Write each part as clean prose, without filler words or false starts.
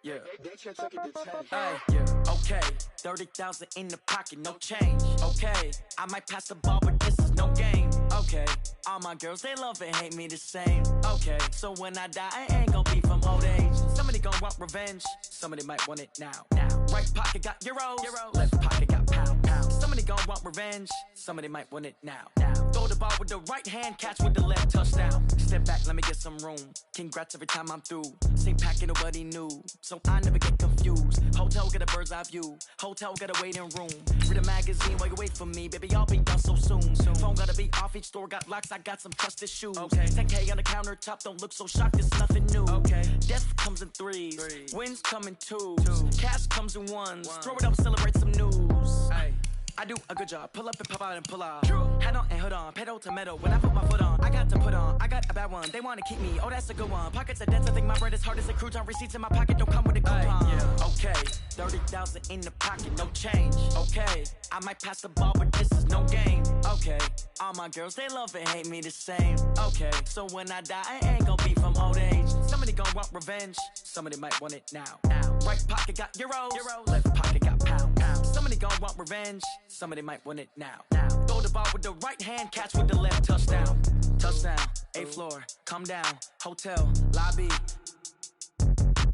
Yeah. They should take it to 10. Hey, yeah. Okay, 30,000 in the pocket, no change. Okay, I might pass the ball, but this is no game. Okay, all my girls, they love and hate me the same. Okay, so when I die, I ain't gon' be from old age. Somebody gon' want revenge, somebody might want it now. Right pocket got euros, left pocket got pound. Somebody gon' want revenge, somebody might want it now. Throw the ball with the right hand, catch with the left, touchdown. Step back, let me get some room. Congrats every time I'm through. Same packet, nobody knew, so I never get confused. Hotel get a bird's eye view, hotel got a waiting room. Read a magazine while you wait for me, baby, I'll be done so soon. Phone gotta be off, each store got locks, I got some trusted shoes. 10K on the countertop, don't look so shocked, it's nothing new. Death comes in threes, wins come in twos, cash comes in ones. Throw it up, celebrate some news. I do a good job, pull up and pop out and pull off. Head on and hood on, pedal to metal. When I put my foot on, I got to put on. I got a bad one, they wanna keep me, oh that's a good one. Pockets are dense, I think my bread is hard as a crouton. Receipts in my pocket don't come with a coupon. Okay, 30,000 in the pocket, no change. Okay, I might pass the ball, but this is no game. Okay, all my girls, they love and hate me the same. Okay, so when I die, I ain't gon' be from old age. Somebody gon' want revenge, somebody might want it now. Right pocket got euros, left pocket got pound. Somebody gon' want revenge, somebody might want it now. Throw the ball with the right hand, catch with the left, touchdown. Touchdown, 8th floor, come down, hotel, lobby.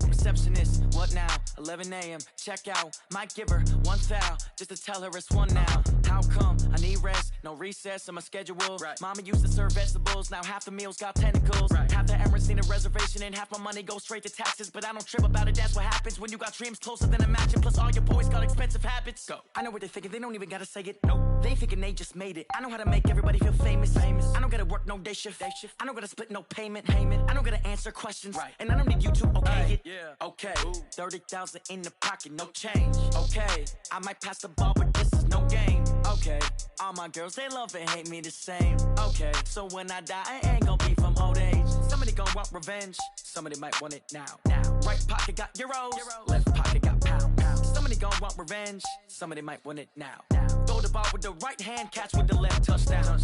Receptionist, what now? 11 a.m. check out. Might give her one foul just to tell her it's one now. How come? I need rest, no recess in my schedule. Mama used to serve vegetables, now half the meals got tentacles. Half the Emirates need a reservation and half my money goes straight to taxes. But I don't trip about it, that's what happens when you got dreams closer than a match. Plus all your boys got expensive habits. Go. I know what they're thinking, they don't even gotta say it. Nope. They thinking they just made it. I know how to make everybody feel famous. I don't gotta work no day shift. I don't gotta split no payment. I don't gotta answer questions. And I don't need you to okay it. Okay, 30,000 in the pocket, no change. Okay, I might pass the ball, but this is no game. Okay, all my girls, they love and hate me the same. Okay, so when I die, I ain't gon' be from old age. Somebody gon' want revenge, somebody might want it now. Right pocket got euros, left pocket got pound. Somebody gon' want revenge, somebody might want it now. Throw the ball with the right hand, catch with the left, touchdown.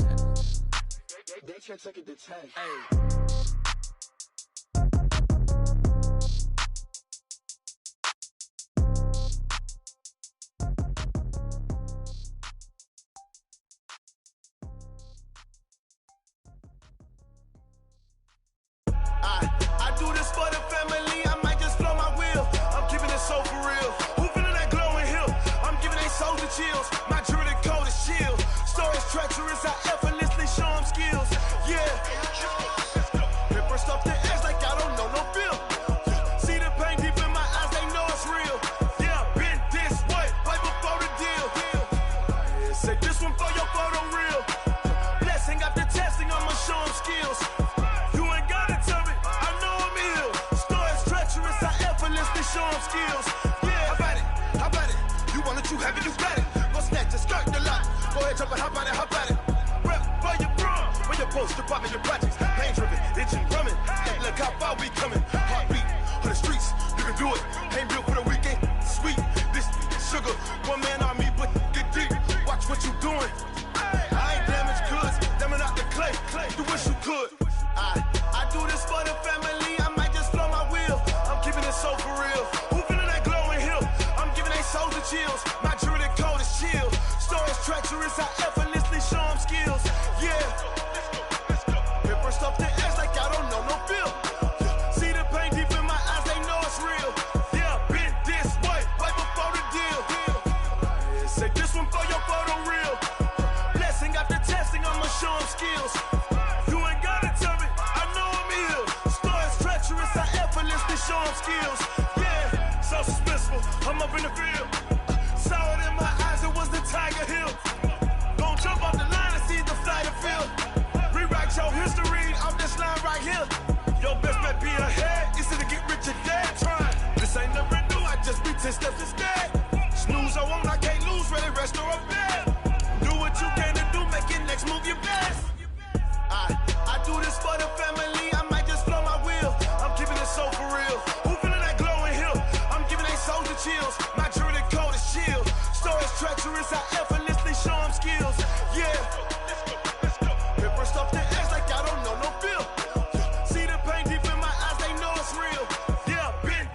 They should take it to 10. I do this for the family, I might just blow my wheel. I'm keeping it so for real. Who feeling that glowing hill? I'm giving they souls the chills. My jewelry code is shield. Stories treacherous, I effortlessly show them skills. Yeah. Paper stuff the edge like I don't know no feel. See the pain deep in my eyes, they know it's real. Yeah, been this way, right before the deal. Say this one for your photo real. Blessing after testing, I'ma show them skills. Show them skills. Yeah, how about it? You want it, you have it, you got it. Go snatch it, skirt the lot. Go ahead, jump it, how about it? Rep for your bro, for your post, your pop, and your projects. Pain driven, itching, drumming. Look how far we coming. Heartbeat on the streets, you can do it. Ain't built for the weekend. Sweet, this sugar, one man army, but get deep. Watch what you doing. I ain't damaged goods, damn out the clay. You wish you could. I do this for the family. I might just blow my wheel. I'm keeping it so for real. Who feeling that glowing hill? I'm giving they souls the chills. My jewelry code is chill. Stories treacherous, I effortlessly show them skills. Yeah. Paper stuff the edge like I don't know no feel. See the pain deep in my eyes, they know it's real. Yeah, been this way, right before the deal. Say this one for your photo real. Blessing after testing, I'ma show them skills. You ain't gotta tell me, I know I'm ill. Stories treacherous, I effortlessly show them skills. Yeah, so suspenseful, I'm up in the field. Saw it in my eyes, it was the Tiger Hill. Gon' jump off the line and see the flight of field. Rewrite your history off this line right here. Your best bet be ahead, easy to get rich or dead. Trying, this ain't never new, I just be 10 steps instead. Snooze I won't, I can't lose, ready, rest or a bed. Do what you can to do, make your next move your best. I do this for the family, I might just blow my wheel. I'm keeping it so for real. Who feeling that glowing hill? I'm giving they souls the chills. My jewelry code is shield. Stories treacherous, I effortlessly show them skills. Yeah. Paper stuff the edge like I don't know no feel. See the pain deep in my eyes, they know it's real. Yeah, been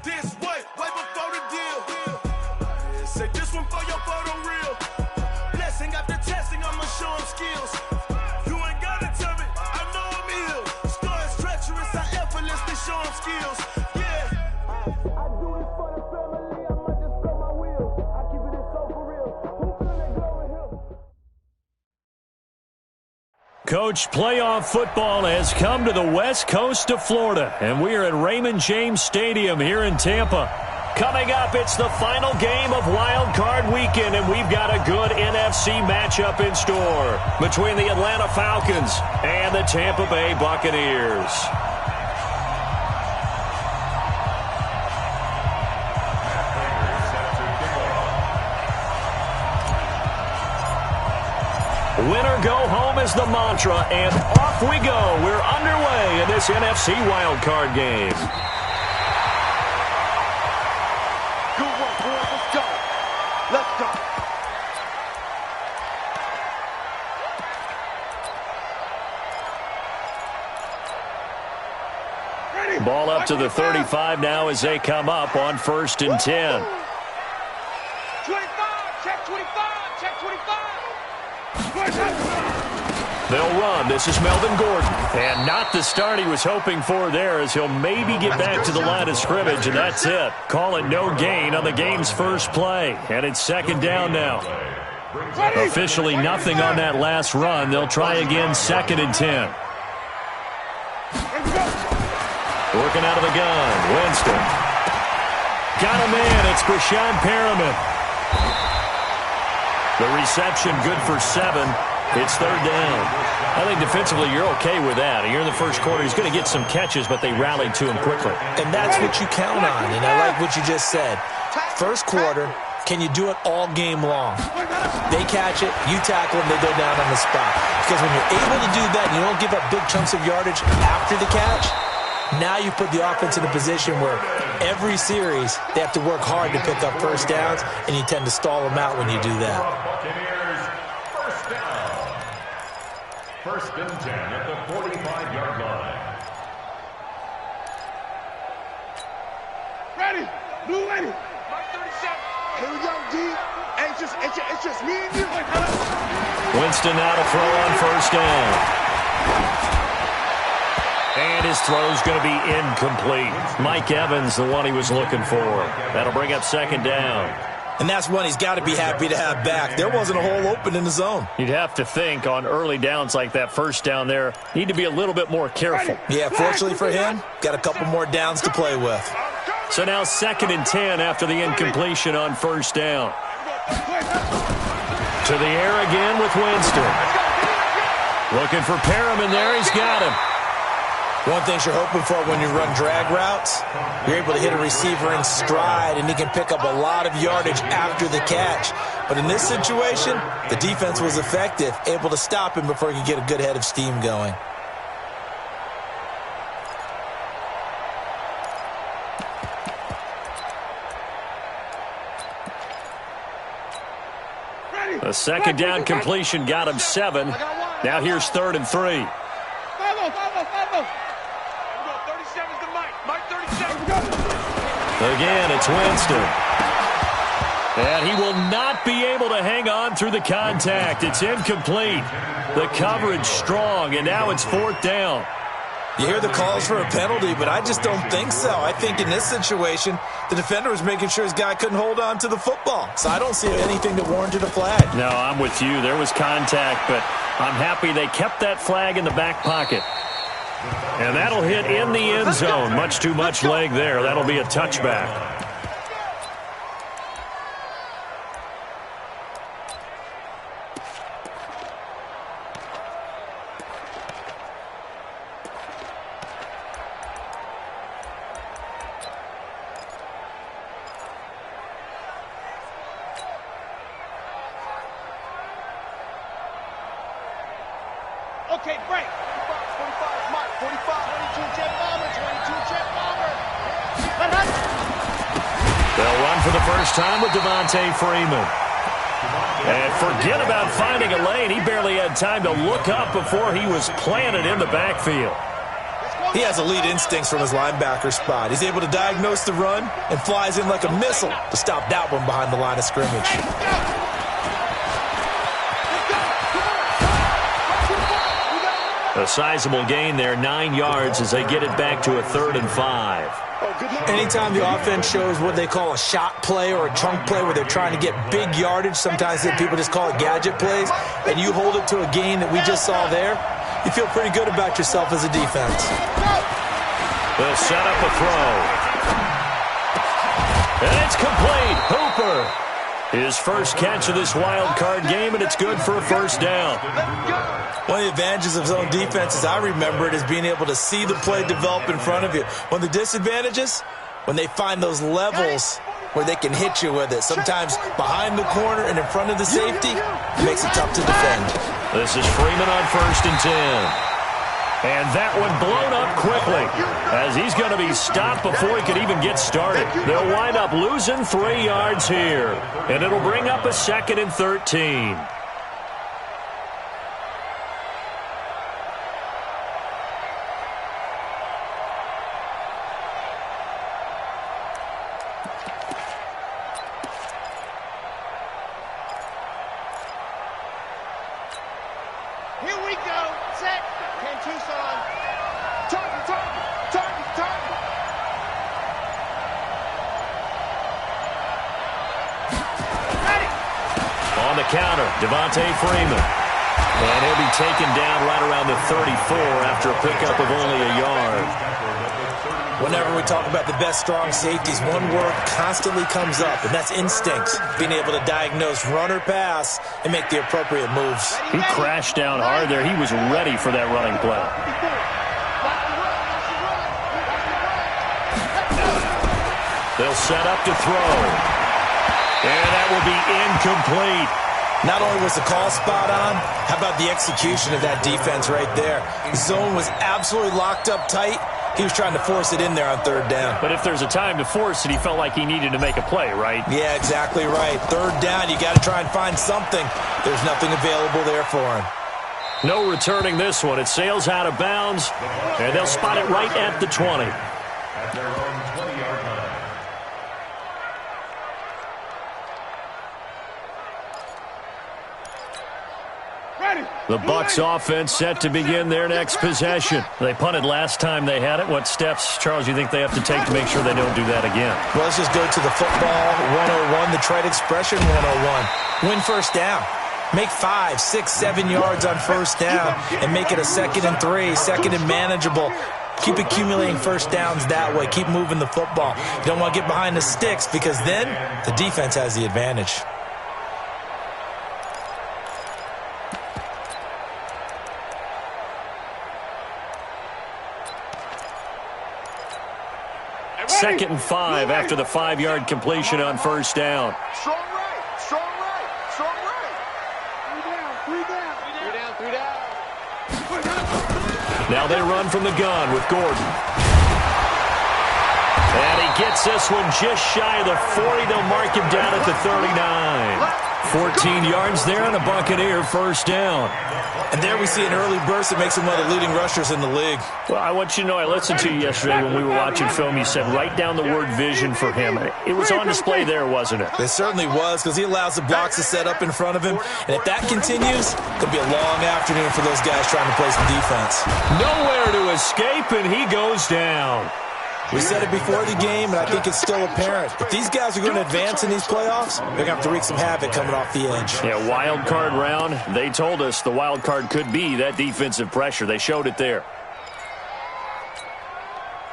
Coach, playoff football has come to the west coast of Florida, and we are at Raymond James Stadium here in Tampa. Coming up, it's the final game of Wild Card Weekend, and we've got a good NFC matchup in store between the Atlanta Falcons and the Tampa Bay Buccaneers. Winner go home is the mantra, and off we go. We're underway in this NFC wildcard game. Good work, boys. Let's go. Let's go. Ready. Ball up to the 35 now as they come up on 1st and 10. 25. Check 25. Check 25. They'll run. This is Melvin Gordon. And not the start he was hoping for there, as he'll maybe get back to the line of scrimmage, and that's it. Call it no gain on the game's first play. And it's 2nd down now. Officially nothing on that last run. They'll try again 2nd and 10. Working out of the gun. Winston. Got him in. It's Brashad Perriman. The reception good for 7. It's 3rd down. I think defensively you're okay with that. You're in the first quarter. He's going to get some catches, but they rallied to him quickly. And that's what you count on, and I like what you just said. First quarter, can you do it all game long? They catch it, you tackle them, they go down on the spot. Because when you're able to do that and you don't give up big chunks of yardage after the catch, now you put the offense in a position where every series they have to work hard to pick up first downs, and you tend to stall them out when you do that. First and 10 at the 45-yard line. Ready. Blue ready. Mike 37. Here we go, D. Hey, it's just me and you. Winston now to throw on 1st down. And his throw's going to be incomplete. Mike Evans, the one he was looking for. That'll bring up 2nd down. And that's one he's got to be happy to have back. There wasn't a hole open in the zone. You'd have to think on early downs like that 1st down there, need to be a little bit more careful. Yeah, fortunately for him, got a couple more downs to play with. So now 2nd and 10 after the incompletion on 1st down. To the air again with Winston. Looking for Perriman there. He's got him. One thing you're hoping for when you run drag routes, you're able to hit a receiver in stride, and he can pick up a lot of yardage after the catch. But in this situation, the defense was effective, able to stop him before he could get a good head of steam going. A 2nd down completion got him 7. Now here's 3rd and 3. Again, it's Winston. And he will not be able to hang on through the contact. It's incomplete. The coverage strong, and now it's 4th down. You hear the calls for a penalty, but I just don't think so. I think in this situation, the defender was making sure his guy couldn't hold on to the football. So I don't see anything that warranted a flag. No, I'm with you. There was contact, but I'm happy they kept that flag in the back pocket. And that'll hit in the end zone. Much too much leg there. That'll be a touchback. Okay, break. 45, Mike. 45, 22 jet bomber, 22 jet bomber. They'll run for the first time with Devontae Freeman. And forget about finding a lane. He barely had time to look up before he was planted in the backfield. He has elite instincts from his linebacker spot. He's able to diagnose the run and flies in like a missile to stop that one behind the line of scrimmage. A sizable gain there, 9 yards as they get it back to a 3rd and 5. Anytime the offense shows what they call a shot play or a chunk play where they're trying to get big yardage, sometimes people just call it gadget plays, and you hold it to a gain that we just saw there, you feel pretty good about yourself as a defense. They'll set up a throw. And it's complete. Hooper. His first catch of this wild card game, and it's good for a first down. One of the advantages of zone defense, as I remember it, is being able to see the play develop in front of you. One of the disadvantages, when they find those levels where they can hit you with it. Sometimes behind the corner and in front of the safety, it makes it tough to defend. This is Freeman on 1st and 10. And that one blown up quickly as he's going to be stopped before he could even get started. They'll wind up losing 3 yards here, and it'll bring up a 2nd and 13. Here we go. Set. Ken Tucson. Target. Ready. On the counter, Devontae Freeman. And he'll be taken down right around the 34 after a pickup of only a yard. Whenever we talk about the best strong safeties, one word constantly comes up, and that's instincts. Being able to diagnose run or pass and make the appropriate moves. He crashed down hard there. He was ready for that running play. They'll set up to throw. And that will be incomplete. Not only was the call spot on, how about the execution of that defense right there? The zone was absolutely locked up tight. He was trying to force it in there on 3rd down. But if there's a time to force it, he felt like he needed to make a play, right? Yeah, exactly right. 3rd down, you got to try and find something. There's nothing available there for him. No returning this one. It sails out of bounds, and they'll spot it right at the 20. At their own 20-yard line. The Bucs offense set to begin their next possession. They punted last time they had it. What steps, Charles, you think they have to take to make sure they don't do that again? Well, let's just go to the football 101, the trade expression 101. Win 1st down. Make 5, 6, 7 yards on 1st down and make it a 2nd and 3, 2nd and manageable. Keep accumulating 1st downs that way. Keep moving the football. You don't want to get behind the sticks because then the defense has the advantage. Second and 5 after the 5-yard completion on 1st down. Strong right. Strong right. Strong right. 3 down. Now they run from the gun with Gordon. And he gets this one just shy of the 40. They'll mark him down at the 39. 14 yards there on a Buccaneer 1st down. And there we see an early burst that makes him one of the leading rushers in the league. Well, I want you to know, I listened to you yesterday when we were watching film. You said write down the word vision for him. It was on display there, wasn't it? It certainly was, because he allows the blocks to set up in front of him. And if that continues, it'll be a long afternoon for those guys trying to play some defense. Nowhere to escape, and he goes down. We said it before the game, and I think it's still apparent. If these guys are going to advance in these playoffs, they're going to have to wreak some havoc coming off the edge. Yeah, wild card round. They told us the wild card could be that defensive pressure. They showed it there.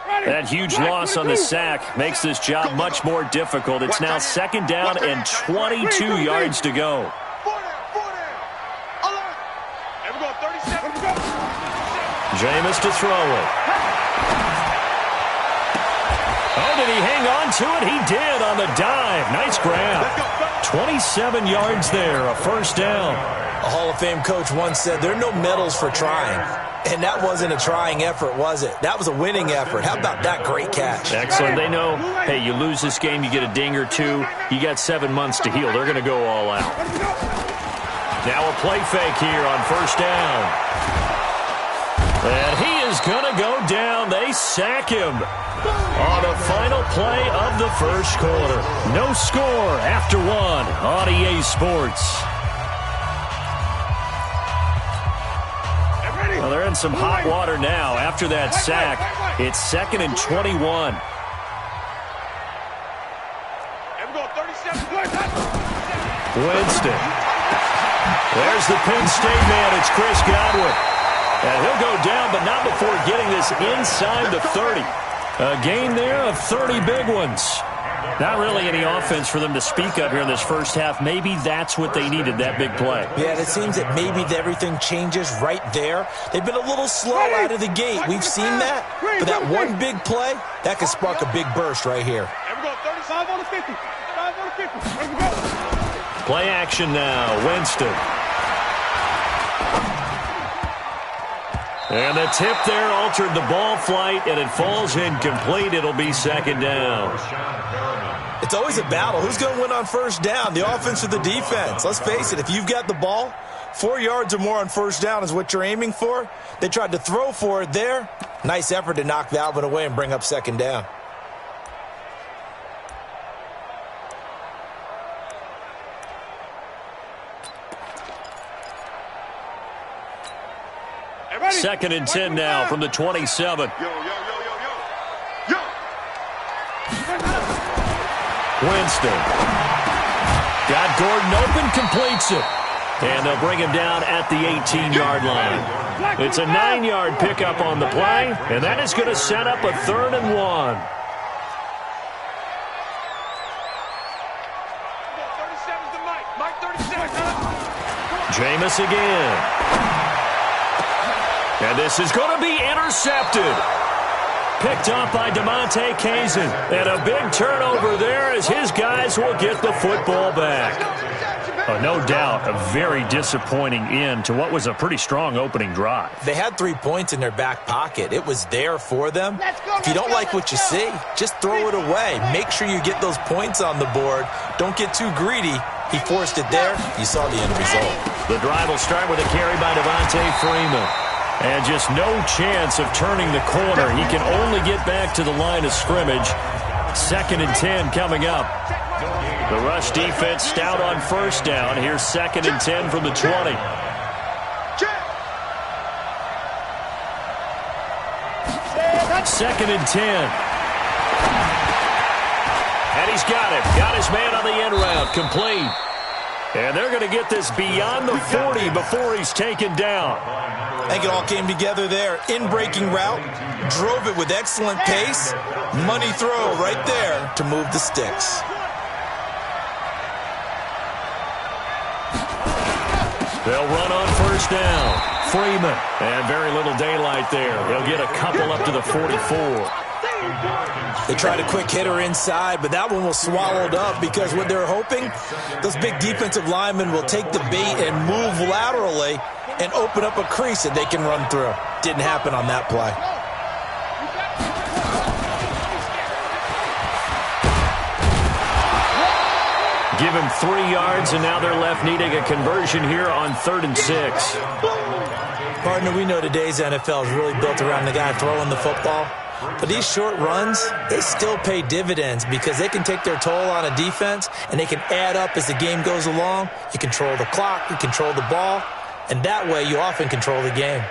That huge loss on the sack makes this job much more difficult. It's now 2nd down and 22 yards to go. Jameis to throw it. Oh, did he hang on to it? He did on the dive. Nice grab. 27 yards there, a 1st down. A Hall of Fame coach once said, there are no medals for trying. And that wasn't a trying effort, was it? That was a winning effort. How about that great catch? Excellent. They know, hey, you lose this game, you get a ding or two. You got 7 months to heal. They're going to go all out. Now a play fake here on 1st down. And he is going to go down. They sack him on the final play of the 1st quarter. No score after 1 on EA Sports. Well, they're in some hot water now. After that sack, it's 2nd and 21. Winston. There's the Penn State man. It's Chris Godwin. And he'll go down, but not before getting this inside the 30. A gain there of 30 big ones. Not really any offense for them to speak of here in this first half. Maybe that's what they needed, that big play. Yeah, it seems that maybe everything changes right there. They've been a little slow out of the gate. We've seen that. But that one big play, that could spark a big burst right here. Here we go, 35 on the 50. 5 on the 50. Here we go. Play action now, Winston. And the tip there altered the ball flight, and it falls incomplete. It'll be second down. It's always a battle. Who's going to win on first down, the offense or the defense? Let's face it, if you've got the ball, 4 yards or more on first down is what you're aiming for. They tried to throw for it there. Nice effort to knock that one away and bring up second down. Second and 10 now from the 27. Winston. Got Gordon open, completes it. And they'll bring him down at the 18-yard line. It's a 9-yard pickup on the play, and that is going to set up a 3rd and 1. Jameis again. And this is going to be intercepted. Picked up by DeMonte Kazin. And a big turnover there as his guys will get the football back. No doubt a very disappointing end to what was a pretty strong opening drive. They had 3 points in their back pocket. It was there for them. If you don't like what you see, just throw it away. Make sure you get those points on the board. Don't get too greedy. He forced it there. You saw the end result. The drive will start with a carry by Devontae Freeman. And just no chance of turning the corner. He can only get back to the line of scrimmage. 2nd and 10 coming up. The rush defense stout on first down. Here's 2nd and 10 from the 20. Second and 10. And he's got it. Got his man on the end route. Complete. And they're going to get this beyond the 40 before he's taken down. I think it all came together there. In-breaking route. Drove it with excellent pace. Money throw right there to move the sticks. They'll run on first down. Freeman. And very little daylight there. He'll get a couple up to the 44. They tried a quick hitter inside, but that one was swallowed up because what they're hoping, those big defensive linemen will take the bait and move laterally and open up a crease that they can run through. Didn't happen on that play. Give him 3 yards, and now they're left needing a conversion here on 3rd and 6. Partner, we know today's NFL is really built around the guy throwing the football. But these short runs, they still pay dividends because they can take their toll on a defense, and they can add up as the game goes along. You control the clock, you control the ball, and that way you often control the game.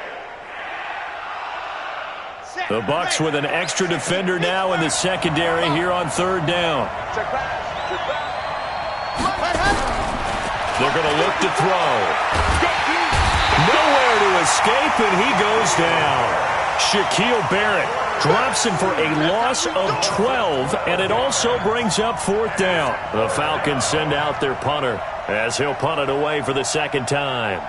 The Bucs with an extra defender now in the secondary here on 3rd down. They're going to look to throw. Nowhere to escape, and he goes down. Shaquille Barrett drops him for a loss of 12, and it also brings up 4th down. The Falcons send out their punter as he'll punt it away for the 2nd time.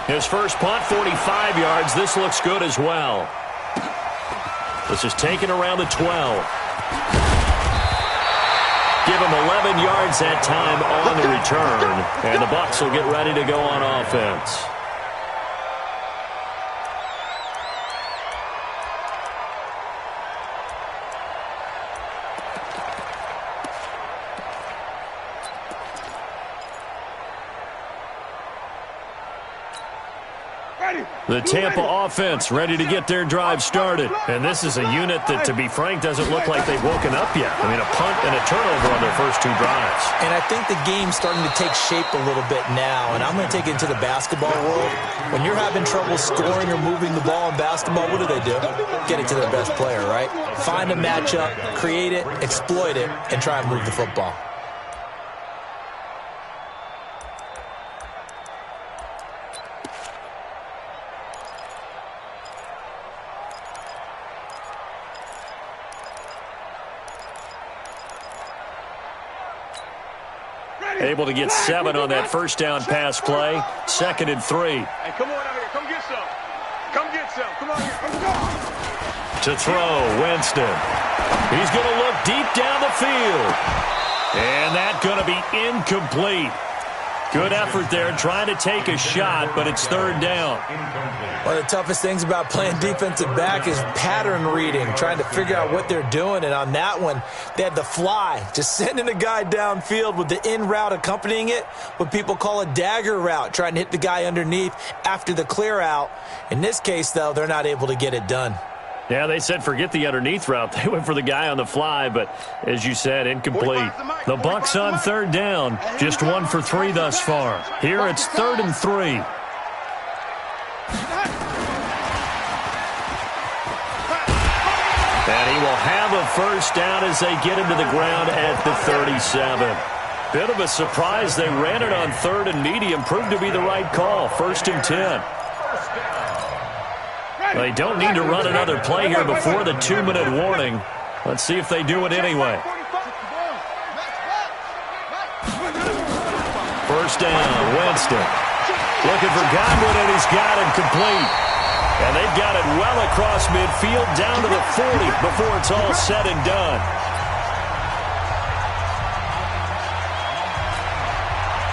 His first punt, 45 yards. This looks good as well. This is taken around the 12. Give him 11 yards that time on the return. And the Bucs will get ready to go on offense. The Tampa offense ready to get their drive started. And this is a unit that, to be frank, doesn't look like they've woken up yet. I mean, a punt and a turnover on their first 2 drives. And I think the game's starting to take shape a little bit now. And I'm going to take it into the basketball world. When you're having trouble scoring or moving the ball in basketball, what do? Get it to their best player, right? Find a matchup, create it, exploit it, and try and move the football. Able to get 7 on that first down pass play. 2nd and 3. Hey, come on out here. Come get some. Come get some. Come on here. Come go. To throw, Winston. He's going to look deep down the field. And that's going to be incomplete. Good effort there trying to take a shot, but it's 3rd down. One of the toughest things about playing defensive back is pattern reading, trying to figure out what they're doing. And on that one, they had the fly, just sending a guy downfield with the in route accompanying it, what people call a dagger route, trying to hit the guy underneath after the clear out. In this case, though, they're not able to get it done. Yeah, they said forget the underneath route. They went for the guy on the fly, but as you said, incomplete. The Bucs on 3rd down, just 1 for 3 thus far. Here it's 3rd and 3. And he will have a first down as they get into the ground at the 37. Bit of a surprise. They ran it on 3rd and medium. Proved to be the right call. 1st and 10. They don't need to run another play here before the 2-minute warning. Let's see if they do it anyway. First down, Winston. Looking for Godwin, and he's got it complete. And they've got it well across midfield, down to the 40 before it's all said and done.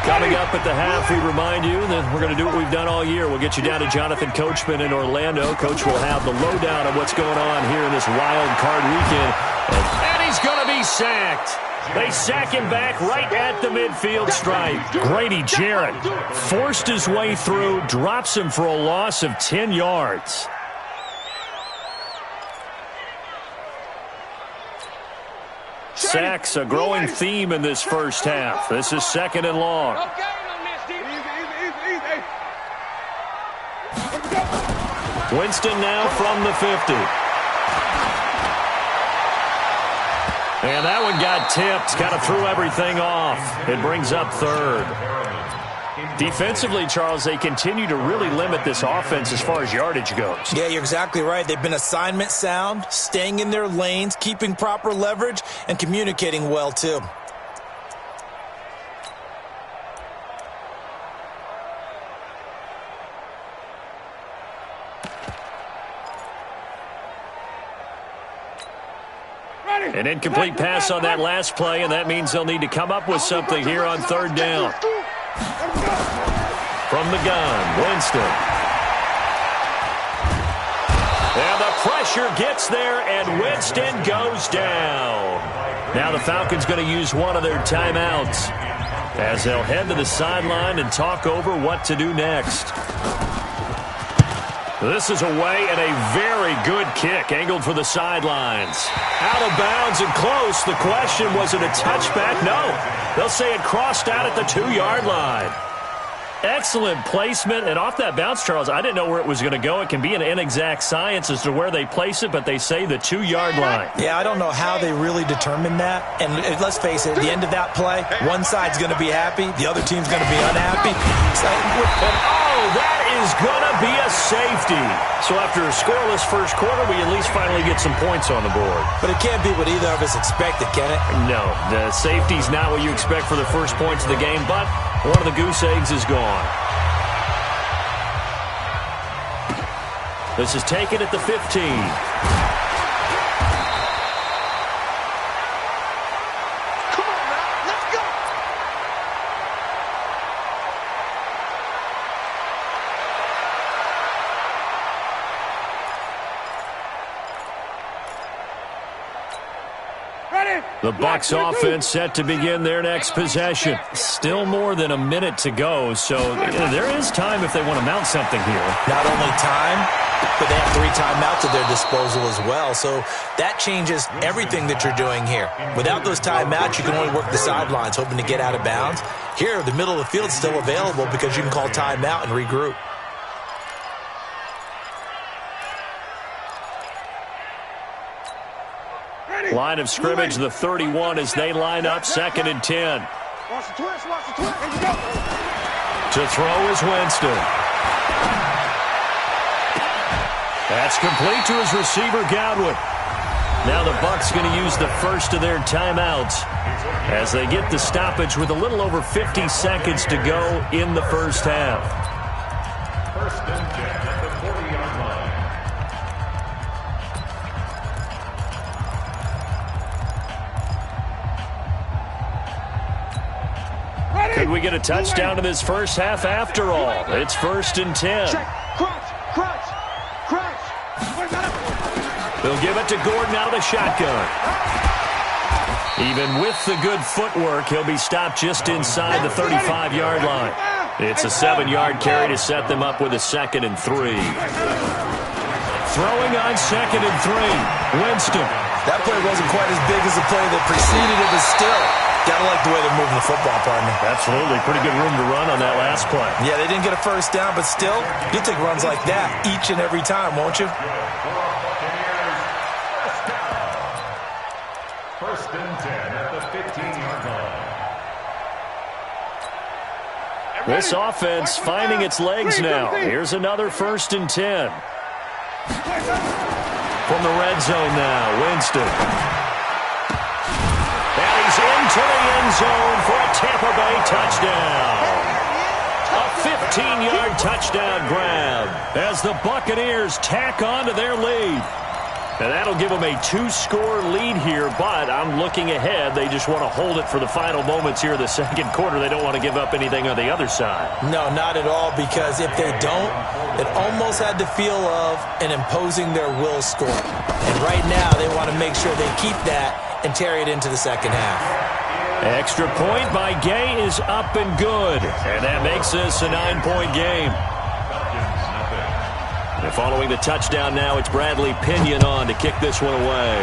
Coming up at the half, we remind you that we're going to do what we've done all year. We'll get you down to Jonathan Coachman in Orlando. Coach will have the lowdown of what's going on here in this wild card weekend. And he's going to be sacked. They sack him back right at the midfield stripe. Grady Jarrett forced his way through, drops him for a loss of 10 yards. Sacks, a growing theme in this first half. This is 2nd and long. Winston now from the 50. And that one got tipped, kind of threw everything off. It brings up 3rd. Defensively, Charles, they continue to really limit this offense as far as yardage goes. Yeah, you're exactly right. They've been assignment sound, staying in their lanes, keeping proper leverage, and communicating well, too. An incomplete pass on that last play, and that means they'll need to come up with something here on 3rd down. From the gun, Winston. And the pressure gets there, and Winston goes down. Now the Falcons going to use one of their timeouts as they'll head to the sideline and talk over what to do next. This is away, and a very good kick angled for the sidelines. Out of bounds and close. The question, was it a touchback? No. They'll say it crossed out at the 2-yard line. Excellent placement, and off that bounce, Charles, I didn't know where it was going to go. It can be an inexact science as to where they place it, but they say the 2-yard line. Yeah, I don't know how they really determined that. And let's face it, at the end of that play, one side's going to be happy, the other team's going to be unhappy. That is going to be a safety. So after a scoreless first quarter, we at least finally get some points on the board. But it can't be what either of us expected, can it? No, the safety's not what you expect for the first points of the game, but one of the goose eggs is gone. This is taken at the 15. The Bucs offense set to begin their next possession. Still more than a minute to go, so there is time if they want to mount something here. Not only time, but they have 3 timeouts at their disposal as well, so that changes everything that you're doing here. Without those timeouts, you can only work the sidelines, hoping to get out of bounds. Here, the middle of the field is still available because you can call timeout and regroup. Line of scrimmage, the 31 as they line up, 2nd and 10. To throw is Winston. That's complete to his receiver, Godwin. Now the Bucs going to use the first of their timeouts as they get the stoppage with a little over 50 seconds to go in the first half. First and 10 at the 40-yard line. Could we get a touchdown in this first half after all? It's first and 10. They'll give it to Gordon out of the shotgun. Even with the good footwork, he'll be stopped just inside the 35-yard line. It's a 7-yard carry to set them up with a 2nd and 3. Throwing on 2nd and 3. Winston. That play wasn't quite as big as the play that preceded it, but still. Gotta like the way they're moving the football, partner. Absolutely. Pretty good room to run on that last play. Yeah, they didn't get a first down, but still, you'll take runs like that each and every time, won't you? First and 10 at the 15-yard line. This offense finding its legs now. Here's another first and 10. From the red zone now, Winston. And he's into the end zone for a Tampa Bay touchdown. A 15-yard touchdown grab as the Buccaneers tack on to their lead. And that'll give them a 2-score lead here, but I'm looking ahead. They just want to hold it for the final moments here in the second quarter. They don't want to give up anything on the other side. No, not at all, because if they don't, it almost had the feel of an imposing their will score. And right now, they want to make sure they keep that and carry it into the second half. Extra point by Gay is up and good. And that makes this a 9-point game. And following the touchdown now, it's Bradley Pinion on to kick this one away.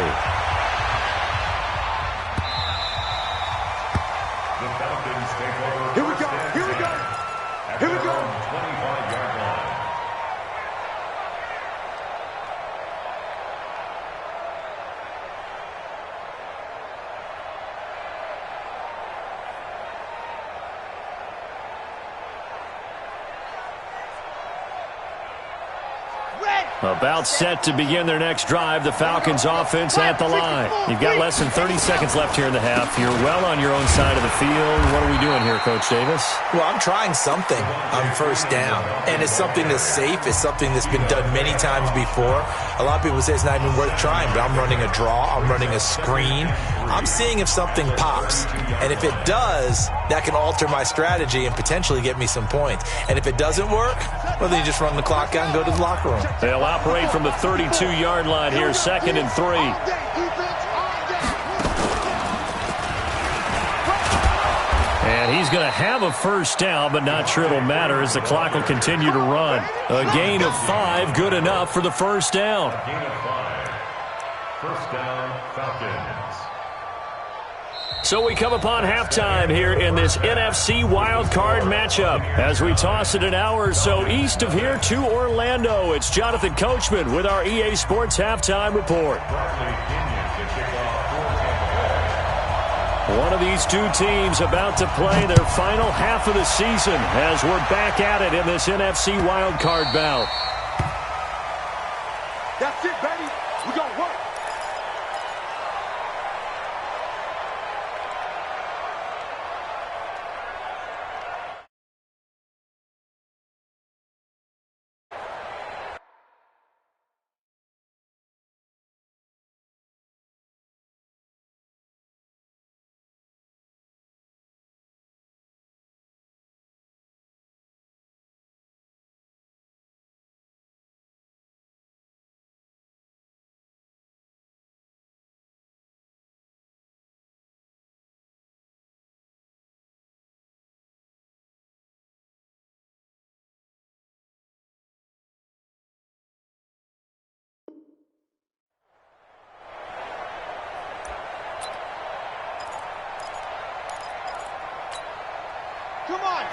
The Falcons take over. Here we go. Here we go. Here we go. 25-yard line. About set to begin their next drive. The Falcons offense at the line. You've got less than 30 seconds left here in the half. You're well on your own side of the field. What are we doing here, Coach Davis? Well, I'm trying something on first down, and it's something that's safe. It's something that's been done many times before. A lot of people say it's not even worth trying, but I'm running a draw. I'm running a screen. I'm seeing if something pops, and if it does, that can alter my strategy and potentially get me some points. And if it doesn't work, well, then you just run the clock out and go to the locker room. They'll operate from the 32-yard line here, 2nd and 3. And he's going to have a first down, but not sure it'll matter as the clock will continue to run. A gain of 5, good enough for the first down. Gain of 5. First down, Falcons. So we come upon halftime here in this NFC wildcard matchup. As we toss it an hour or so east of here to Orlando, it's Jonathan Coachman with our EA Sports Halftime Report. One of these two teams about to play their final half of the season as we're back at it in this NFC wildcard bout. That's it, baby. We're going to work.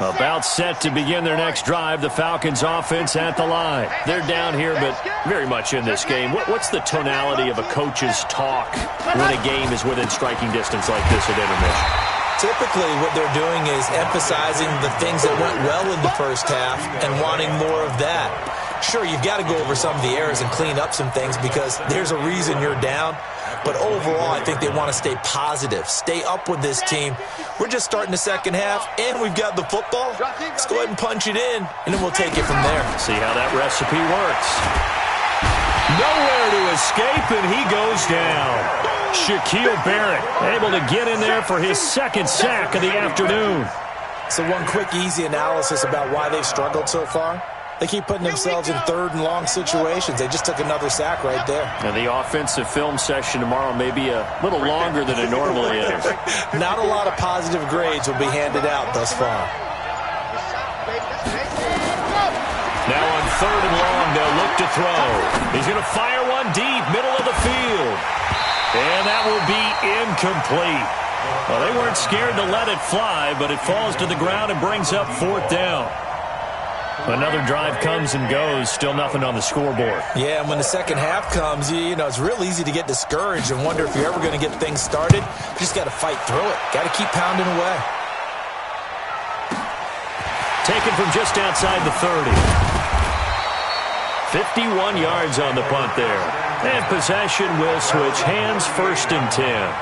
About set to begin their next drive, the Falcons offense at the line. They're down here, but very much in this game. What's the tonality of a coach's talk when a game is within striking distance like this at intermission? Typically, what they're doing is emphasizing the things that went well in the first half and wanting more of that. Sure, you've got to go over some of the errors and clean up some things because there's a reason you're down. But overall, I think they want to stay positive, stay up with this team. We're just starting the second half, and we've got the football. Let's go ahead and punch it in, and then we'll take it from there. See how that recipe works. Nowhere to escape, and he goes down. Shaquille Barrett able to get in there for his second sack of the afternoon. So one quick, easy analysis about why they've struggled so far. They keep putting themselves in third and long situations. They just took another sack right there. And the offensive film session tomorrow may be a little longer than it normally is. Not a lot of positive grades will be handed out thus far. Now on third and long, they'll look to throw. He's going to fire one deep, middle of the field. And that will be incomplete. Well, they weren't scared to let it fly, but it falls to the ground and brings up fourth down. Another drive comes and goes, still nothing on the scoreboard. Yeah, and when the second half comes, you know, it's real easy to get discouraged and wonder if you're ever going to get things started. You just got to fight through it. Got to keep pounding away. Taken from just outside the 30. 51 yards on the punt there. And possession will switch hands, 1st and 10.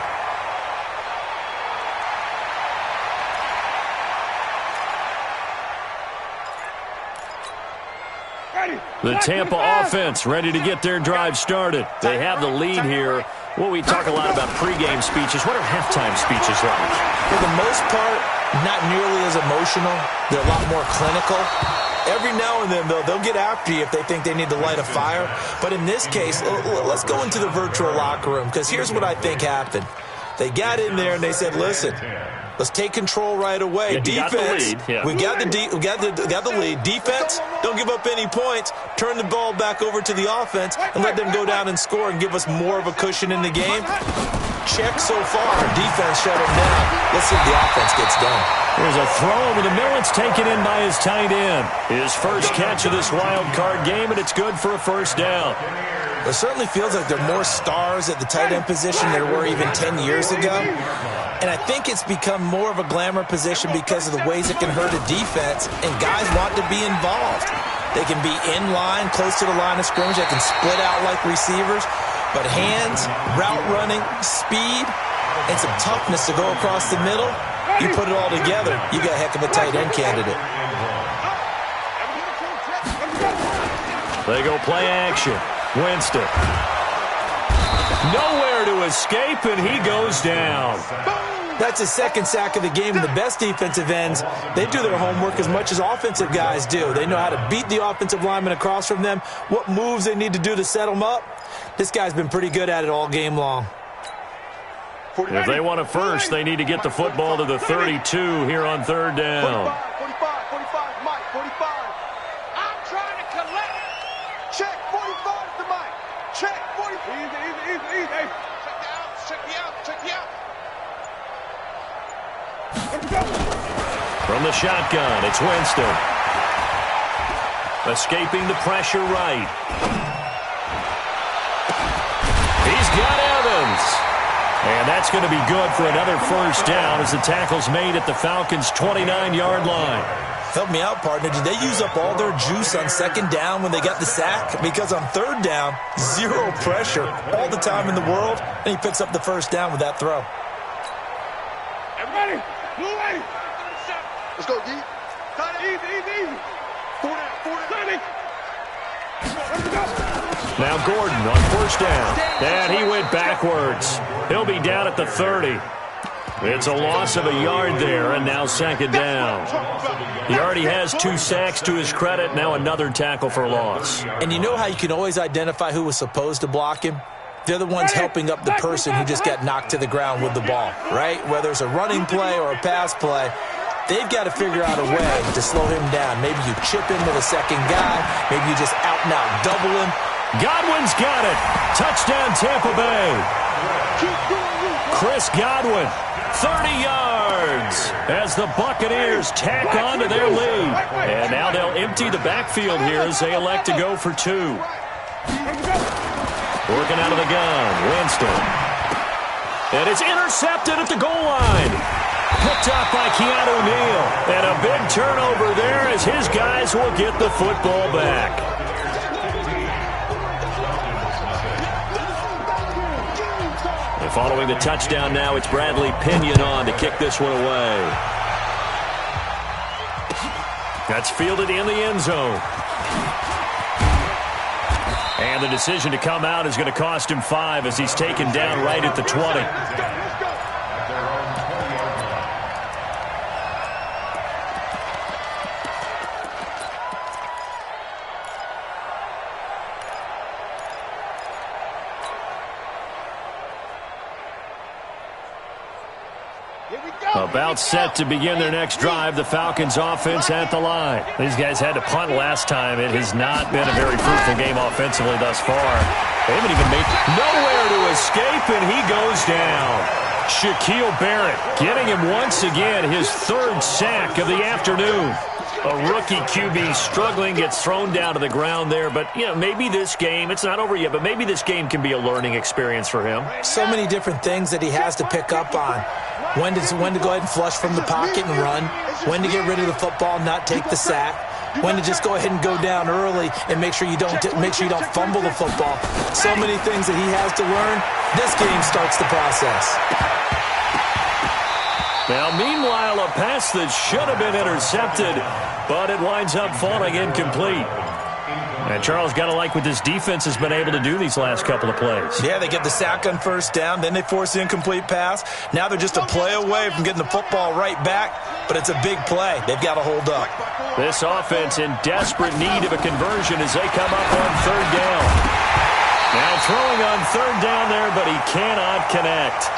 The Tampa offense ready to get their drive started. They have the lead here. Well, we talk a lot about pregame speeches. What are halftime speeches like? For the most part, not nearly as emotional. They're a lot more clinical. Every now and then, though, they'll get after you if they think they need to light a fire. But in this case, let's go into the virtual locker room, because here's what I think happened. They got in there and they said, listen, let's take control right away. Yeah, Defense, we got the lead. Defense, don't give up any points. Turn the ball back over to the offense and let them go down and score and give us more of a cushion in the game. Check so far. Defense shut him down. Let's see if the offense gets done. There's a throw over the middle. It's taken in by his tight end. His first catch of this wild card game, and it's good for a first down. It certainly feels like there are more stars at the tight end position than there were even 10 years ago. And I think it's become more of a glamour position because of the ways it can hurt a defense, and guys want to be involved. They can be in line, close to the line of scrimmage. They can split out like receivers. But hands, route running, speed, and some toughness to go across the middle, you put it all together, you got a heck of a tight end candidate. They go play action. Winston. Nowhere to escape, and he goes down. That's his second sack of the game, and the best defensive ends, they do their homework as much as offensive guys do. They know how to beat the offensive lineman across from them, what moves they need to do to set them up. This guy's been pretty good at it all game long. If they want a first, they need to get the football to the 32 here on third down. 45, Mike, 45. I'm trying to collect. Check, 45 to Mike. Check, 45. Easy. Check you out. From the shotgun, it's Winston. Escaping the pressure right. He's got Evans. And that's going to be good for another first down as the tackle's made at the Falcons' 29-yard line. Help me out, partner. Did they use up all their juice on second down when they got the sack? Because on third down, zero pressure all the time in the world, and he picks up the first down with that throw. Everybody, move away. Let's go, D. Easy. 40. Now Gordon on first down. And he went backwards. He'll be down at the 30. It's a loss of a yard there, and now second down. He already has 2 sacks to his credit, now another tackle for loss. And you know how you can always identify who was supposed to block him? They're the ones helping up the person who just got knocked to the ground with the ball, right? Whether it's a running play or a pass play, they've got to figure out a way to slow him down. Maybe you chip him to the second guy. Maybe you just out-and-out double him. Godwin's got it. Touchdown, Tampa Bay. Chris Godwin, 30 yards as the Buccaneers tack on to their lead. And now they'll empty the backfield here as they elect to go for 2. Working out of the gun, Winston. And it's intercepted at the goal line. Picked up by Keanu Neal. And a big turnover there as his guys will get the football back. And following the touchdown now, it's Bradley Pinion on to kick this one away. That's fielded in the end zone. And the decision to come out is going to cost him 5 as he's taken down right at the 20. About set to begin their next drive, the Falcons offense at the line. These guys had to punt last time. It has not been a very fruitful game offensively thus far. They haven't even made nowhere to escape, and he goes down. Shaquille Barrett getting him once again, his 3rd sack of the afternoon. A rookie QB struggling, gets thrown down to the ground there. But, you know, maybe this game, it's not over yet, but maybe this game can be a learning experience for him. So many different things that he has to pick up on. When to go ahead and flush from the pocket and run. When to get rid of the football and not take the sack. When to just go ahead and go down early and make sure you don't fumble the football. So many things that he has to learn. This game starts the process. Now, meanwhile, a pass that should have been intercepted, but it winds up falling incomplete. And Charles, got to like what this defense has been able to do these last couple of plays. Yeah, they get the sack on first down, then they force the incomplete pass. Now they're just a play away from getting the football right back, but it's a big play. They've got to hold up. This offense in desperate need of a conversion as they come up on 3rd down. Now throwing on 3rd down there, but he cannot connect.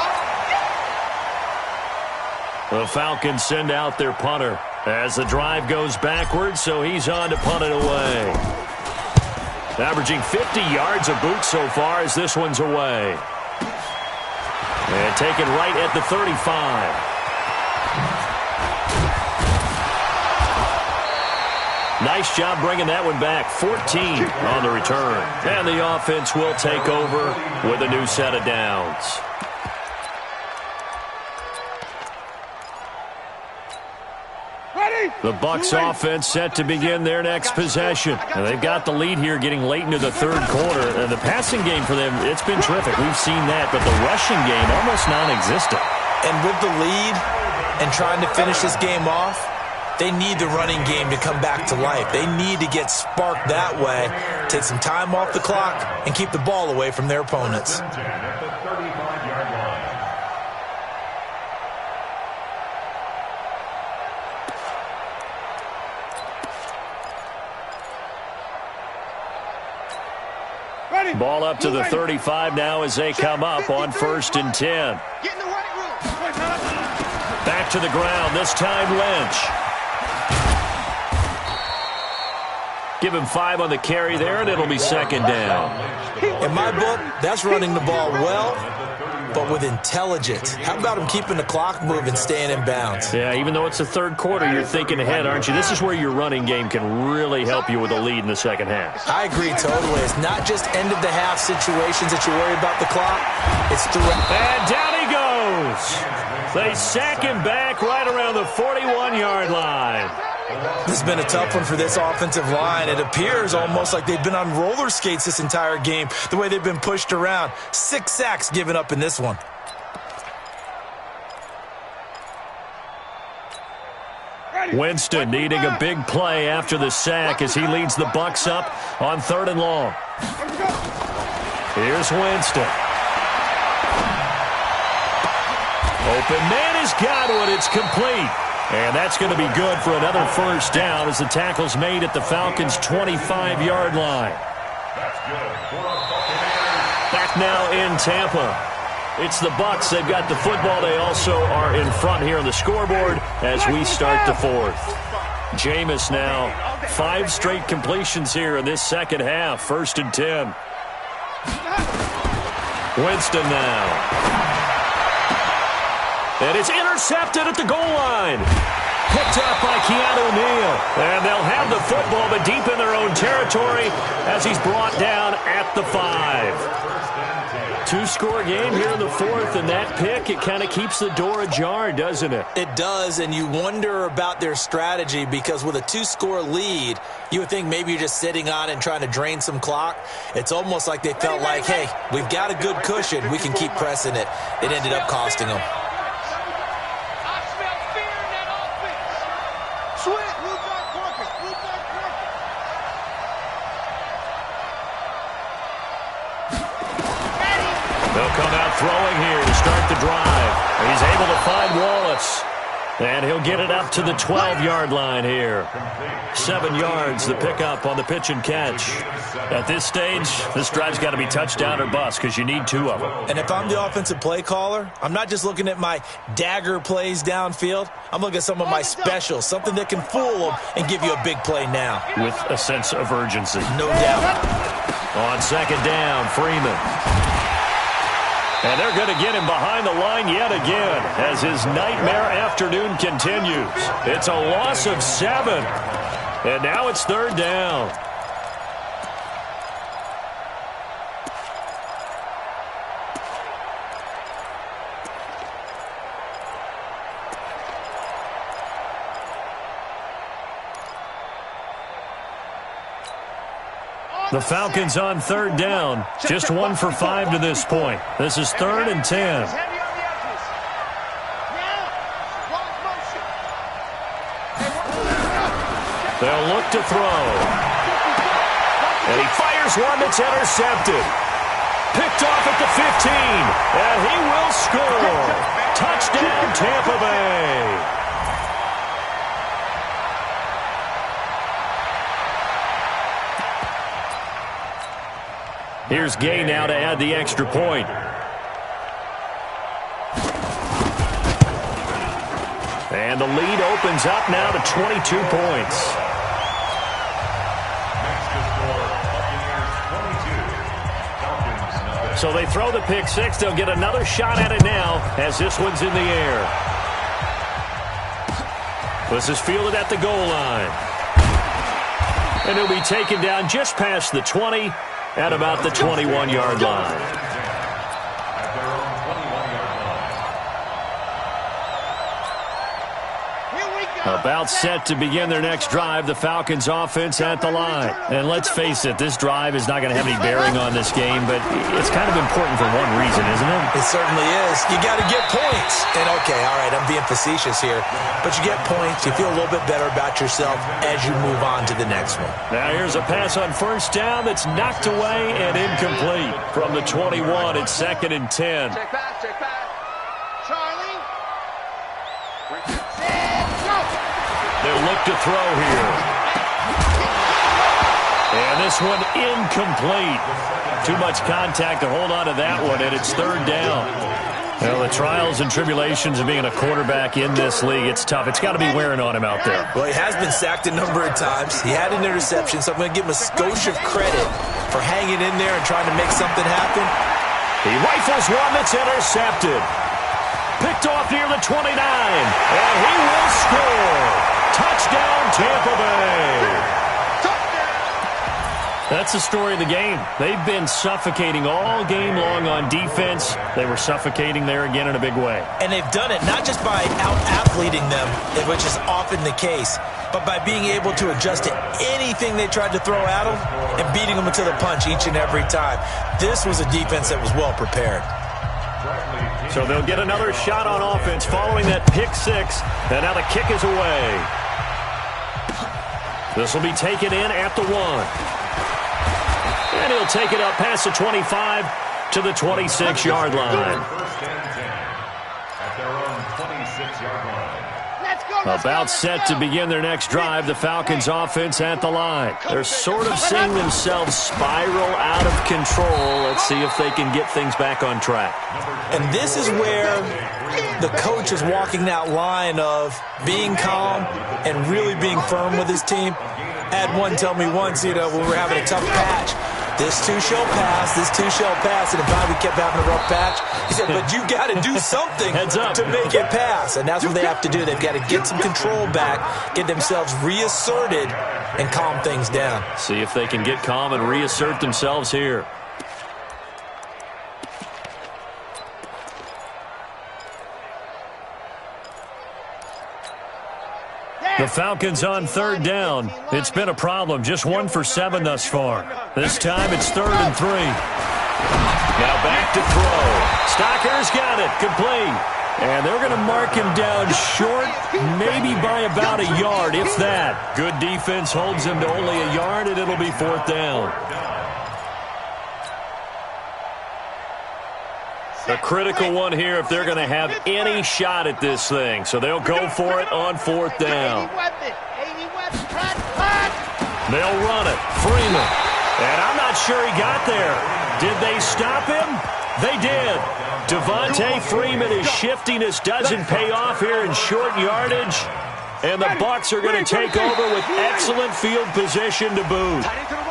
The Falcons send out their punter as the drive goes backwards, so he's on to punt it away. Averaging 50 yards a boot so far as this one's away. And taken right at the 35. Nice job bringing that one back. 14 on the return. And the offense will take over with a new set of downs. The Bucs offense set to begin their next possession. And they've got the lead here getting late into the 3rd quarter. And the passing game for them, it's been terrific. We've seen that, but the rushing game almost non-existent. And with the lead and trying to finish this game off, they need the running game to come back to life. They need to get sparked that way, take some time off the clock, and keep the ball away from their opponents. Ball up to the 35 now as they come up on 1st and 10. Back to the ground, this time Lynch. Give him 5 on the carry there, and it'll be 2nd down. In my book, that's running the ball well, but with intelligence. How about him keeping the clock moving, staying in bounds? Yeah, even though it's the 3rd quarter, you're thinking ahead, aren't you? This is where your running game can really help you with a lead in the 2nd half. I agree totally. It's not just end-of-the-half situations that you worry about the clock. It's throughout. And down he goes. They sack him back right around the 41-yard line. This has been a tough one for this offensive line. It appears almost like they've been on roller skates this entire game, the way they've been pushed around. 6 sacks given up in this one. Winston needing a big play after the sack as he leads the Bucs up on 3rd and long. Here's Winston. Open man has got one. It's complete. And that's going to be good for another 1st down as the tackle's made at the Falcons' 25-yard line. Back now in Tampa. It's the Bucs. They've got the football. They also are in front here on the scoreboard as we start the 4th. Jameis now, 5 straight completions here in this 2nd half. 1st and 10. Winston now. And it's intercepted at the goal line. Picked up by Keanu Neal. And they'll have the football, but deep in their own territory as he's brought down at the 5. two-score game here in the fourth, and that pick, it kind of keeps the door ajar, doesn't it? It does, and you wonder about their strategy because with a two-score lead, you would think maybe you're just sitting on it and trying to drain some clock. It's almost like they felt like, hey, we've got a good cushion. We can keep pressing it. It ended up costing them. They'll come out throwing here to start the drive. He's able to find Wallace. And he'll get it up to the 12-yard line here. 7 yards, the pickup on the pitch and catch. At this stage, this drive's got to be touchdown or bust because you need 2 of them. And if I'm the offensive play caller, I'm not just looking at my dagger plays downfield. I'm looking at some of my specials, something that can fool them and give you a big play now. With a sense of urgency. No doubt. On second down, Freeman. And they're going to get him behind the line yet again as his nightmare afternoon continues. It's a loss of 7. And now it's third down. The Falcons on third down. Just 1 for 5 to this point. This is 3rd and 10. They'll look to throw. And he fires one that's intercepted. Picked off at the 15. And he will score. Touchdown, Tampa Bay. Here's Gay now to add the extra point. And the lead opens up now to 22 points. So they throw the pick 6. They'll get another shot at it now as this one's in the air. This is fielded at the goal line. And it'll be taken down just past the 20. At about the 21-yard line. About set to begin their next drive, the Falcons offense at the line. And let's face it, this drive is not going to have any bearing on this game, but it's kind of important for one reason, isn't it? It certainly is. You got to get points. And okay, all right, I'm being facetious here, but you get points, you feel a little bit better about yourself as you move on to the next one. Now here's a pass on first down that's knocked away and incomplete. From the 21, it's 2nd and 10. Check pass. Charlie. They'll look to throw here. And this one incomplete. Too much contact to hold on to that one, and it's 3rd down. Well, the trials and tribulations of being a quarterback in this league, it's tough. It's got to be wearing on him out there. Well, he has been sacked a number of times. He had an interception, so I'm going to give him a skosh of credit for hanging in there and trying to make something happen. He rifles one that's intercepted. Picked off near the 29, and he will score. Touchdown, Tampa Bay. That's the story of the game. They've been suffocating all game long on defense. They were suffocating there again in a big way. And they've done it not just by out-athleting them, which is often the case, but by being able to adjust to anything they tried to throw at them and beating them into the punch each and every time. This was a defense that was well prepared. So they'll get another shot on offense following that pick 6, and now the kick is away. This will be taken in at the 1. And he'll take it up past the 25 to the 26-yard line. At their own 26-yard line. About set to begin their next drive, the Falcons offense at the line. They're sort of seeing themselves spiral out of control. Let's see if they can get things back on track. And this is where the coach is walking that line of being calm and really being firm with his team. I had one tell me once, when we were having a tough patch, this too shall pass, this too shall pass. And if Bobby kept having a rough patch, he said, but you got to do something to make it pass. And that's what they have to do. They've got to get some control back, get themselves reasserted, and calm things down. See if they can get calm and reassert themselves here. The Falcons on third down. It's been a problem. Just 1 for 7 thus far. This time it's 3rd and 3. Now back to throw. Stocker's got it. Complete. And they're going to mark him down short, maybe by about a yard, if that. Good defense holds him to only a yard, and it'll be 4th down. A critical one here if they're going to have any shot at this thing. So they'll go for it on 4th down. They'll run it. Freeman. And I'm not sure he got there. Did they stop him? They did. Devontae Freeman is shifting. This doesn't pay off here in short yardage. And the Bucs are going to take over with excellent field position to boot.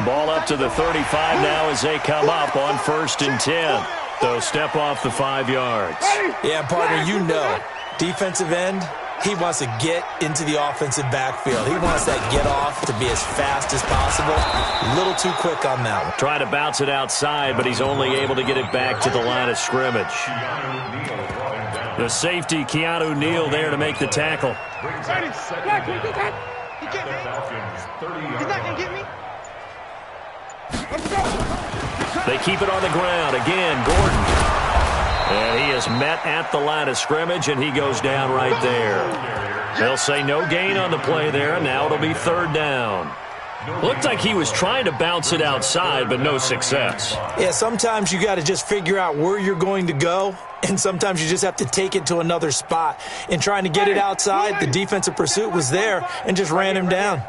Ball up to the 35 now as they come up on 1st and 10. They'll step off the 5 yards. Yeah, partner, you know, defensive end, he wants to get into the offensive backfield. He wants that get off to be as fast as possible. A little too quick on that one. Trying to bounce it outside, but he's only able to get it back to the line of scrimmage. The safety, Keanu Neal, there to make the tackle. He's not going to get me. They keep it on the ground. Again, Gordon. And he is met at the line of scrimmage, and he goes down right there. They'll say no gain on the play there, and now it'll be 3rd down. Looked like he was trying to bounce it outside, but no success. Yeah, sometimes you got to just figure out where you're going to go, and sometimes you just have to take it to another spot. In trying to get it outside, the defensive pursuit was there and just ran him down.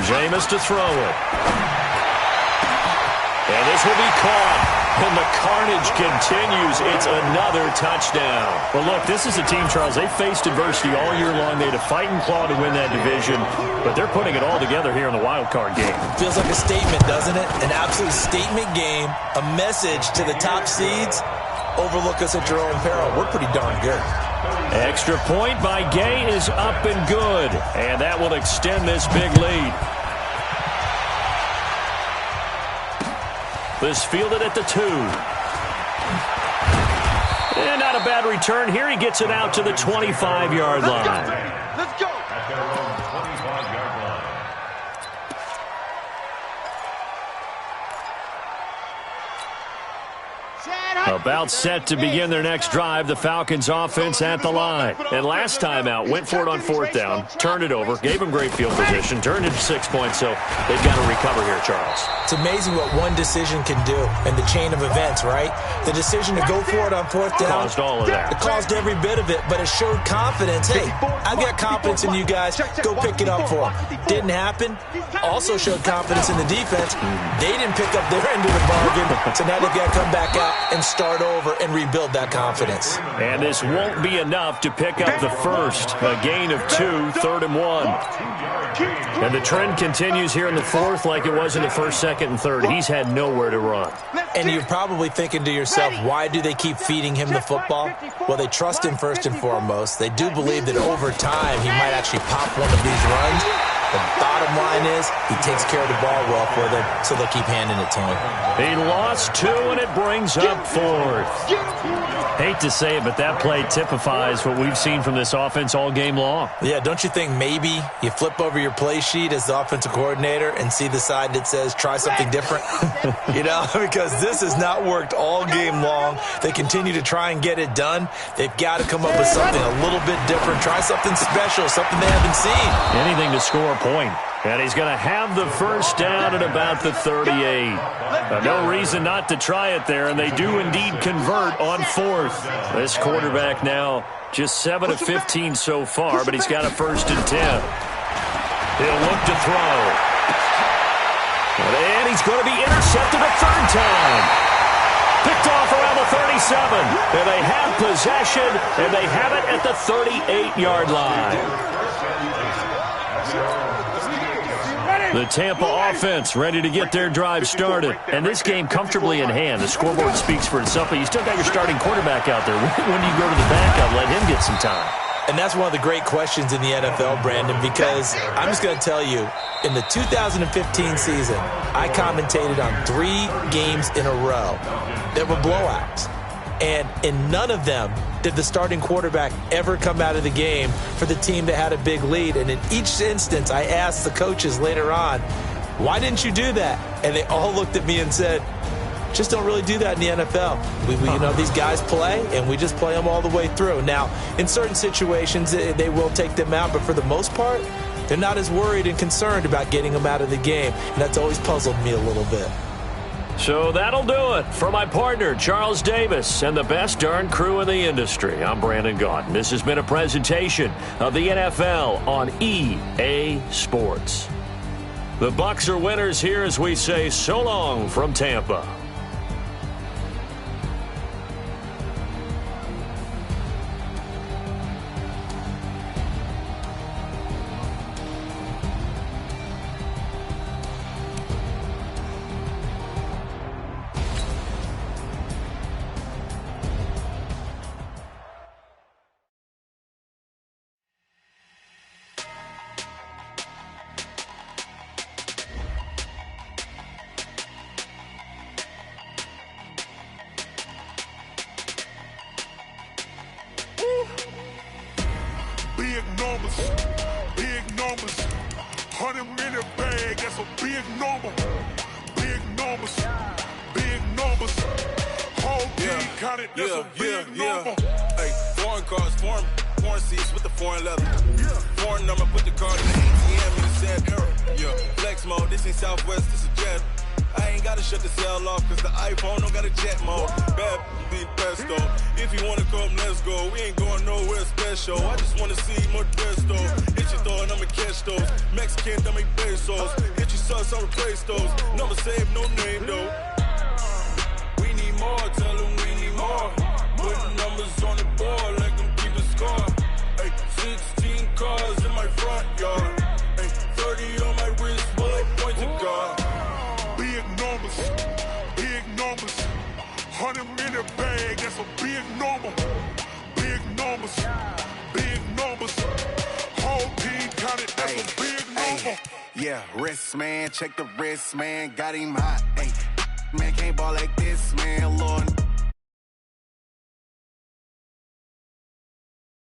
Jameis to throw it. And this will be caught. And the carnage continues. It's another touchdown. Well, look, this is a team, Charles, they faced adversity all year long. They had to fight and claw to win that division, but they're putting it all together here in the wild card game. Feels like a statement, doesn't it? An absolute statement game, a message to the top seeds. Overlook us at your own peril. We're pretty darn good. Extra point by Gay is up and good, and that will extend this big lead. This fielded at the 2. And not a bad return here. He gets it out to the 25-yard line. Let's go. About set to begin their next drive, the Falcons offense at the line. And last time out, went for it on 4th down, turned it over, gave them great field position, turned it to 6 points, so they've got to recover here, Charles. It's amazing what one decision can do in the chain of events, right? The decision to go for it on 4th down. Caused all of that. It caused every bit of it, but it showed confidence. Hey, I've got confidence in you guys. Go pick it up for them. Didn't happen. Also showed confidence in the defense. They didn't pick up their end of the bargain, so now they've got to come back out and start over and rebuild that confidence. And this won't be enough to pick up the first. A gain of 2, 3rd and 1. And the trend continues here in the 4th like it was in the 1st, 2nd, and 3rd. He's had nowhere to run. And you're probably thinking to yourself, why do they keep feeding him the football? Well, they trust him first and foremost. They do believe that over time he might actually pop one of these runs. The bottom line is he takes care of the ball well for them, so they'll keep handing it to him. He lost 2, and it brings up 4th. Hate to say it, but that play typifies what we've seen from this offense all game long. Yeah, don't you think maybe you flip over your play sheet as the offensive coordinator and see the side that says try something different? You know, because this has not worked all game long. They continue to try and get it done. They've got to come up with something a little bit different. Try something special, something they haven't seen. Anything to score a point. And he's going to have the first down at about the 38. No reason not to try it there, and they do indeed convert on 4th. This quarterback now just 7 of 15 so far, but he's got a 1st and 10. He'll look to throw. And he's going to be intercepted a 3rd time. Picked off around the 37. And they have possession, and they have it at the 38-yard line. The Tampa offense ready to get their drive started. And this game comfortably in hand. The scoreboard speaks for itself, but you still got your starting quarterback out there. When do you go to the backup, let him get some time? And that's one of the great questions in the NFL, Brandon, because I'm just going to tell you, in the 2015 season, I commentated on 3 games in a row that were blowouts. And in none of them did the starting quarterback ever come out of the game for the team that had a big lead. And in each instance, I asked the coaches later on, why didn't you do that? And they all looked at me and said, just don't really do that in the NFL. We you know, these guys play, and we just play them all the way through. Now, in certain situations, they will take them out, but for the most part, they're not as worried and concerned about getting them out of the game, and that's always puzzled me a little bit. So that'll do it for my partner, Charles Davis, and the best darn crew in the industry. I'm Brandon Gaudin. This has been a presentation of the NFL on EA Sports. The Bucs are winners here as we say so long from Tampa. Big numbers, big numbers. 100-minute bag, that's a big number. Big numbers, big numbers. Whole team counted, that's a big number. Hey, foreign cars, foreign seats with the foreign leather. Foreign number, put the card in the ATM in the sad era. Yeah, flex mode, this ain't Southwest, this is Jet. I ain't gotta shut the cell off, cause the iPhone don't got a jet mode. Bad be pesto. If you wanna come, let's go. We ain't going nowhere special. I just wanna see more Desto. Hit your throw and I'ma catch those. Mexican, don't make pesos. Hit your sus, I'll replace those. Number save, no name though. We need more, tell them we need more. Putting numbers on the board, like them keep a score. Hey, 16 cars in my front yard. Hey, 30 on my wrist, bullet point to God. Big numbers, big numbers. 100-minute bag, that's a big number. Big numbers, big numbers. Whole team counted, that's a big number. Yeah, wrist man, check the wrist man, got him hot. Ay, man can't ball like this, man. Lord.